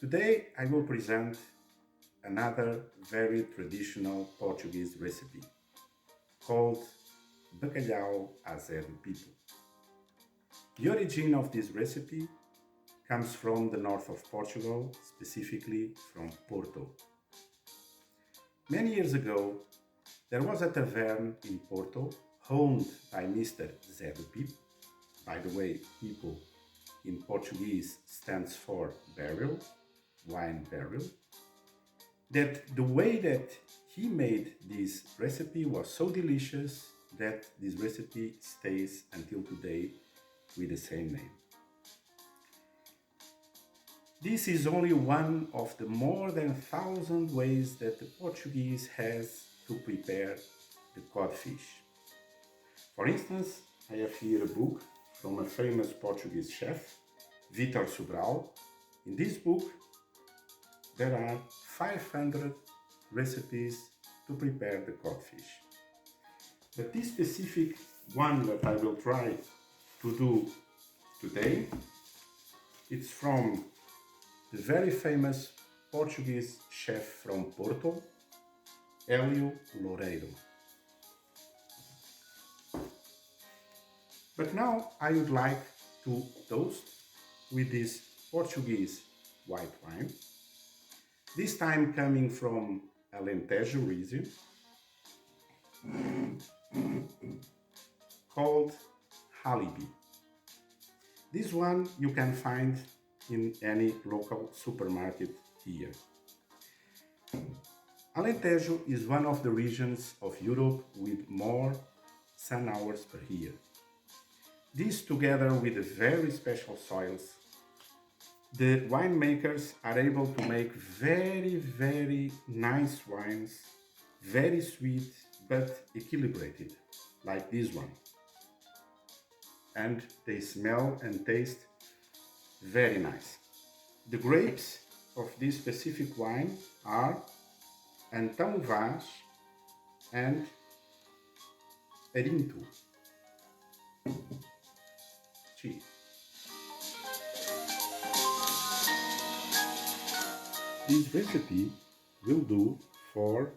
Today I will present another very traditional Portuguese recipe called Bacalhau à zero Pipo. The origin of this recipe comes from the north of Portugal, specifically from Porto. Many years ago, there was a tavern in Porto owned by Mr. Zero Pipo. By the way, Pipo in Portuguese stands for barrel, wine barrel. That the way that he made this recipe was so delicious that this recipe stays until today with the same name. This is only one of the more than 1,000 ways that the Portuguese has to prepare the codfish. For instance, I have here a book from a famous Portuguese chef, Vítor Sobral. In this book, there are 500 recipes to prepare the codfish. But this specific one that I will try to do today, it's from the very famous Portuguese chef from Porto, Hélio Loureiro. But now I would like to toast with this Portuguese white wine, this time coming from Alentejo region, called Halibi. This one you can find in any local supermarket here. Alentejo is one of the regions of Europe with more sun hours per year. This, together with the very special soils, the winemakers are able to make very nice wines, very sweet but equilibrated, like this one. And they smell and taste very nice. The grapes of this specific wine are Antão Vaz and Erinto. Cheers. This recipe will do for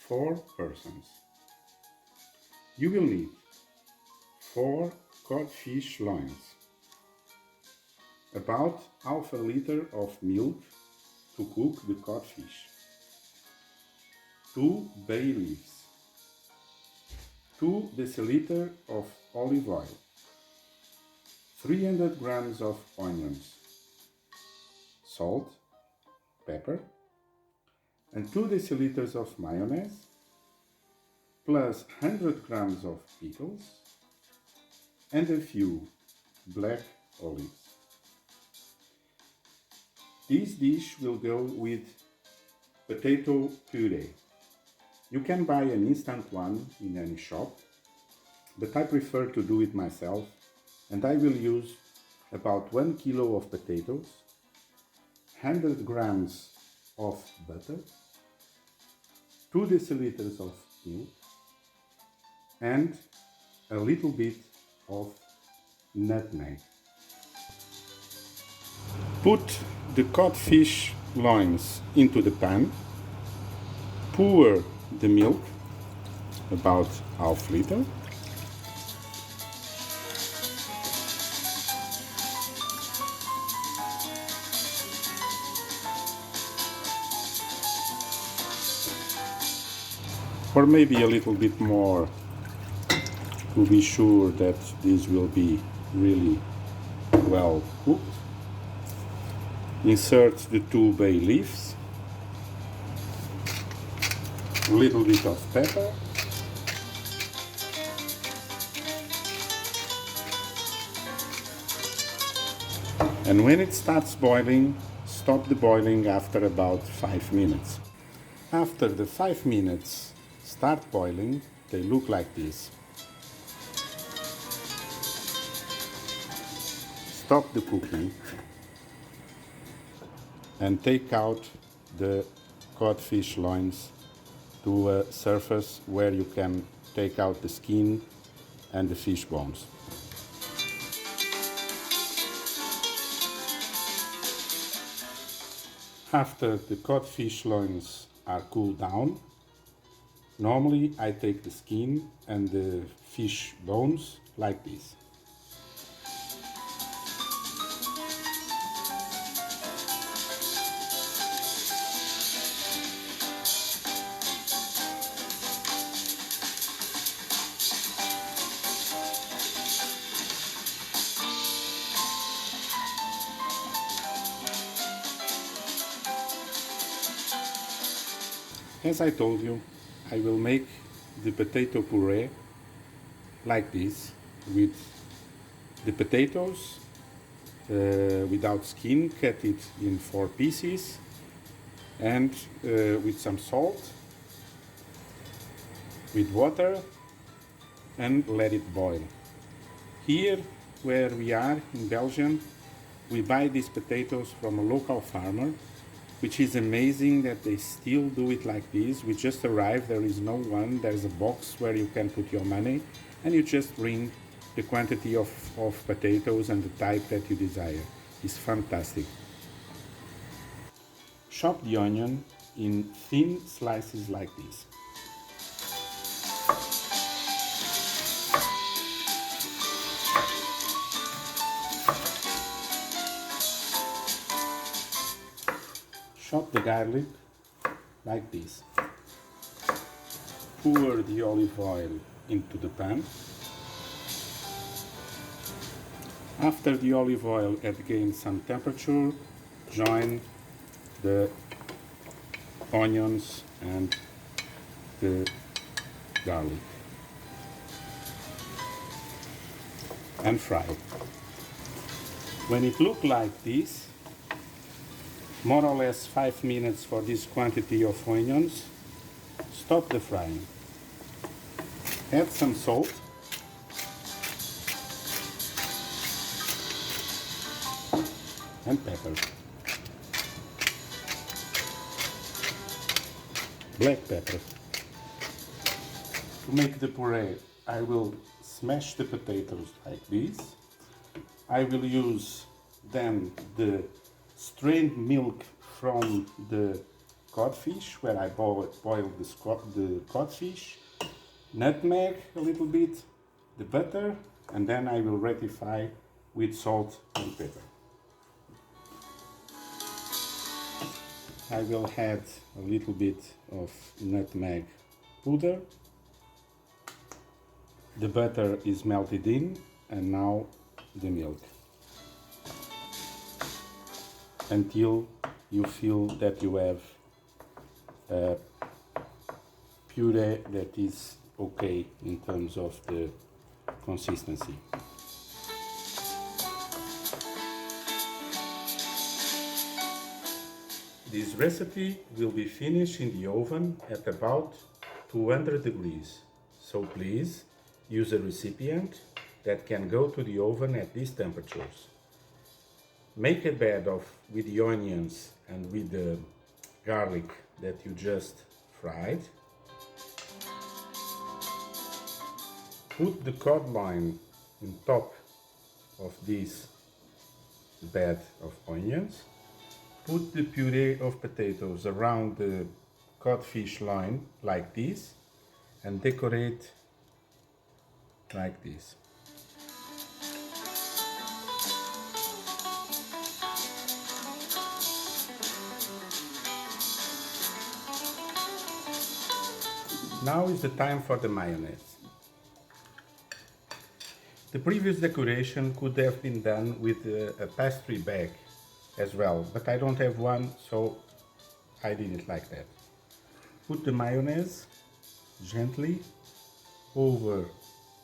4 persons. You will need 4 codfish loins, about half a liter of milk to cook the codfish, 2 bay leaves, 2 deciliters of olive oil, 300 grams of onions, salt, pepper, and 2 deciliters of mayonnaise, plus 100 grams of pickles, and a few black olives. This dish will go with potato puree. You can buy an instant one in any shop, but I prefer to do it myself, and I will use about 1 kilo of potatoes, 100 grams of butter, 2 deciliters of milk, and a little bit of nutmeg. Put the codfish loins into the pan, pour the milk, about half liter, or maybe a little bit more to be sure that this will be really well cooked. Insert the 2 bay leaves, a little bit of pepper, and when it starts boiling, stop the boiling after about 5 minutes. After the 5 minutes start boiling, they look like this. Stop the cooking and take out the codfish loins to a surface where you can take out the skin and the fish bones. After the codfish loins are cooled down, normally I take the skin and the fish bones like this. As I told you, I will make the potato puree like this, with the potatoes without skin, cut it in 4 pieces, and with some salt, with water, and let it boil. Here, where we are in Belgium, we buy these potatoes from a local farmer, which is amazing that they still do it like this. We just arrived, there is no one, there's a box where you can put your money, and you just bring the quantity of potatoes and the type that you desire. It's fantastic. Chop the onion in thin slices like this. Chop the garlic like this. Pour the olive oil into the pan. After the olive oil had gained some temperature, join the onions and the garlic and fry. When it looks like this, more or less 5 minutes for this quantity of onions, stop the frying. Add some salt and pepper. Black pepper. To make the puree, I will smash the potatoes like this. I will use then the strained milk from the codfish, where I boiled the codfish, nutmeg a little bit, the butter, and then I will ratify with salt and pepper. I will add a little bit of nutmeg powder. The butter is melted in, and now the milk, until you feel that you have a puree that is okay in terms of the consistency. This recipe will be finished in the oven at about 200 degrees, so please use a recipient that can go to the oven at these temperatures. Make a bed with the onions and with the garlic that you just fried. Put the cod loin on top of this bed of onions. Put the puree of potatoes around the codfish loin like this, and decorate like this. Now is the time for the mayonnaise. The previous decoration could have been done with a pastry bag as well, but I don't have one, so I did it like that. Put the mayonnaise gently over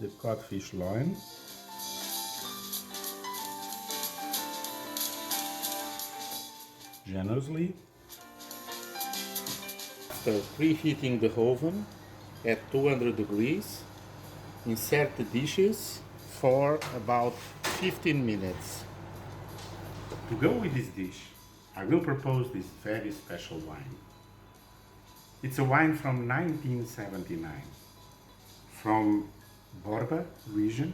the codfish loin. Generously. After preheating the oven at 200 degrees, insert the dishes for about 15 minutes. To go with this dish, I will propose this very special wine. It's a wine from 1979, from Borba region,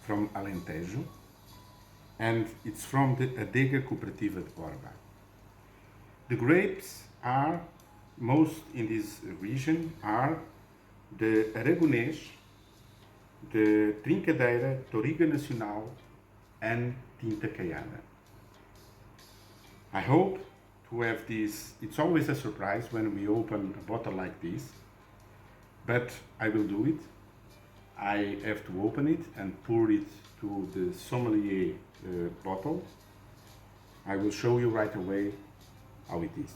from Alentejo, and it's from the Adega Cooperativa de Borba. The grapes are, most in this region, are the Aragonês, the Trincadeira, Toriga Nacional and Tinta Caiada. I hope to have this. It's always a surprise when we open a bottle like this, but I will do it. I have to open it and pour it to the sommelier bottle. I will show you right away how it is.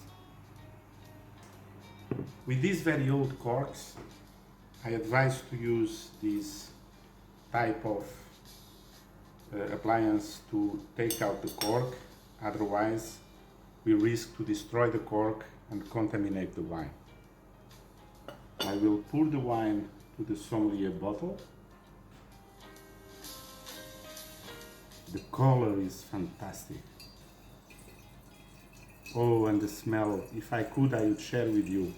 With these very old corks, I advise to use this type of appliance to take out the cork, otherwise we risk to destroy the cork and contaminate the wine. I will pour the wine to the sommelier bottle. The color is fantastic. Oh, and the smell, if I could, I would share with you.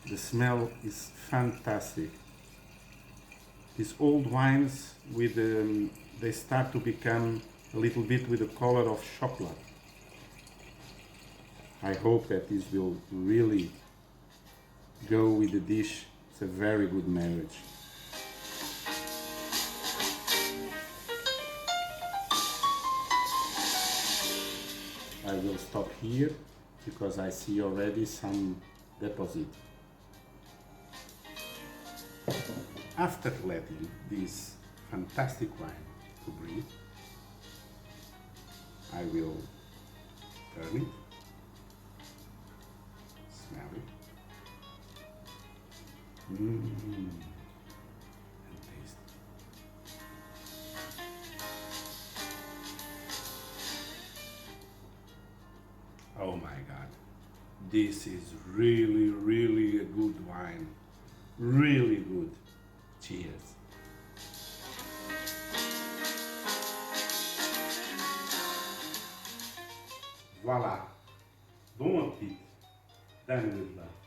The smell is fantastic. These old wines, they start to become a little bit with the color of chocolate. I hope that this will really go with the dish. It's a very good marriage. I will stop here because I see already some deposit. After letting this fantastic wine to breathe, I will turn it, smell it, and taste it. Oh my God, this is really, really a good wine. Really good. Cheers. Voila. Bon appétit. Done with love.